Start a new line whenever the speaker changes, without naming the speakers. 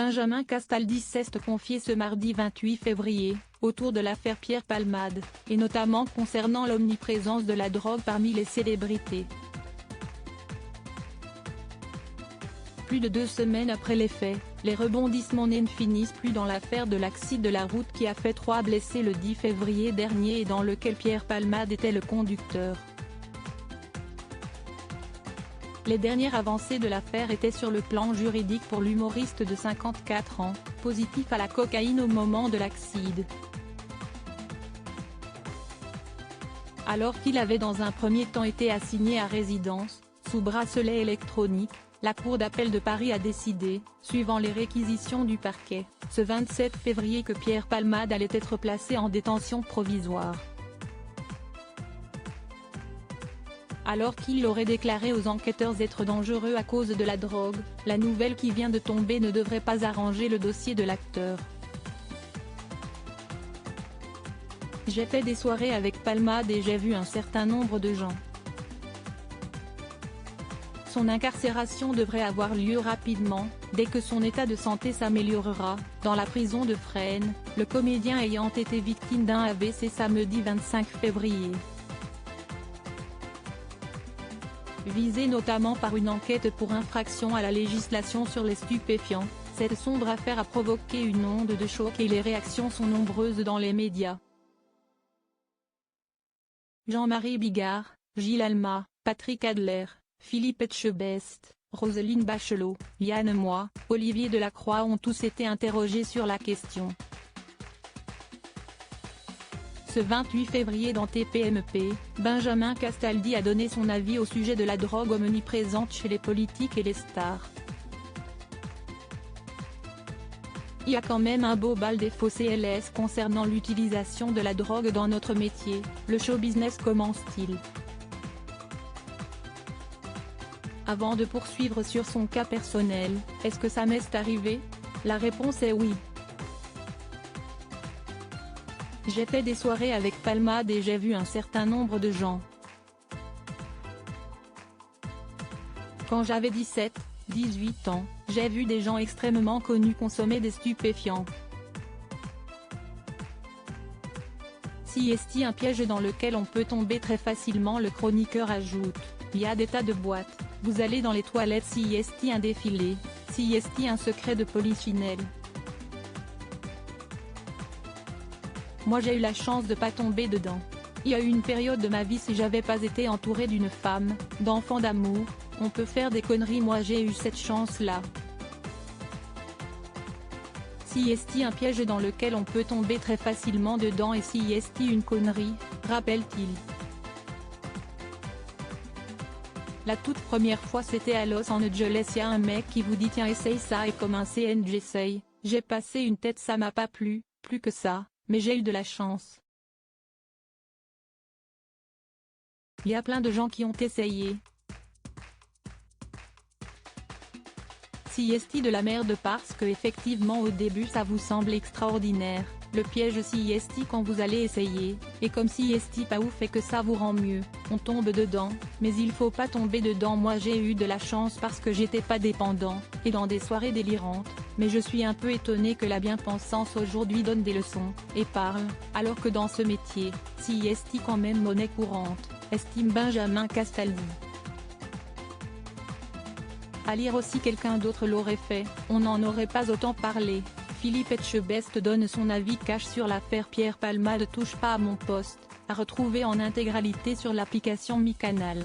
Benjamin Castaldi s'est confié ce mardi 28 février, autour de l'affaire Pierre Palmade, et notamment concernant l'omniprésence de la drogue parmi les célébrités. Plus de 2 semaines après les faits, les rebondissements ne finissent plus dans l'affaire de l'accident de la route qui a fait 3 blessés le 10 février dernier et dans lequel Pierre Palmade était le conducteur. Les dernières avancées de l'affaire étaient sur le plan juridique pour l'humoriste de 54 ans, positif à la cocaïne au moment de l'accident. Alors qu'il avait dans un premier temps été assigné à résidence, sous bracelet électronique, la Cour d'appel de Paris a décidé, suivant les réquisitions du parquet, ce 27 février que Pierre Palmade allait être placé en détention provisoire. Alors qu'il aurait déclaré aux enquêteurs être dangereux à cause de la drogue, la nouvelle qui vient de tomber ne devrait pas arranger le dossier de l'acteur. J'ai fait des soirées avec Palmade et j'ai vu un certain nombre de gens. Son incarcération devrait avoir lieu rapidement, dès que son état de santé s'améliorera, dans la prison de Fresnes, le comédien ayant été victime d'un AVC samedi 25 février. Visé notamment par une enquête pour infraction à la législation sur les stupéfiants, cette sombre affaire a provoqué une onde de choc et les réactions sont nombreuses dans les médias. Jean-Marie Bigard, Gilles Alma, Patrick Adler, Philippe Etchebest, Roselyne Bachelot, Yann Moix, Olivier Delacroix ont tous été interrogés sur la question. Ce 28 février dans TPMP, Benjamin Castaldi a donné son avis au sujet de la drogue omniprésente chez les politiques et les stars. Il y a quand même un beau bal des faux CLS concernant l'utilisation de la drogue dans notre métier, le show business commence-t-il. Avant de poursuivre sur son cas personnel, est-ce que ça m'est arrivé? La réponse est oui. J'ai fait des soirées avec Palmade et j'ai vu un certain nombre de gens. Quand j'avais 17, 18 ans, j'ai vu des gens extrêmement connus consommer des stupéfiants. CST, un piège dans lequel on peut tomber très facilement, le chroniqueur ajoute. Il y a des tas de boîtes, vous allez dans les toilettes, CST un défilé, CST un secret de polichinelle. Moi j'ai eu la chance de pas tomber dedans. Il y a eu une période de ma vie si j'avais pas été entourée d'une femme, d'enfants d'amour, on peut faire des conneries, moi j'ai eu cette chance-là. CST un piège dans lequel on peut tomber très facilement dedans et CST une connerie, rappelle-t-il. La toute première fois c'était à Los Angeles, y a un mec qui vous dit tiens essaye ça et comme un CN j'essaye, j'ai passé une tête, ça m'a pas plu, plus que ça, mais j'ai eu de la chance. Il y a plein de gens qui ont essayé. CST de la merde parce que effectivement au début ça vous semble extraordinaire, le piège CST quand vous allez essayer, et comme CST pas ouf et que ça vous rend mieux, on tombe dedans, mais il faut pas tomber dedans. Moi j'ai eu de la chance parce que j'étais pas dépendant, et dans des soirées délirantes, mais je suis un peu étonné que la bien-pensance aujourd'hui donne des leçons, et parle, alors que dans ce métier, CST quand même monnaie courante, estime Benjamin Castaldi. À lire aussi quelqu'un d'autre l'aurait fait, on n'en aurait pas autant parlé. Philippe Etchebest donne son avis cash sur l'affaire Pierre Palmade. Touche pas à mon poste, à retrouver en intégralité sur l'application Mi Canal.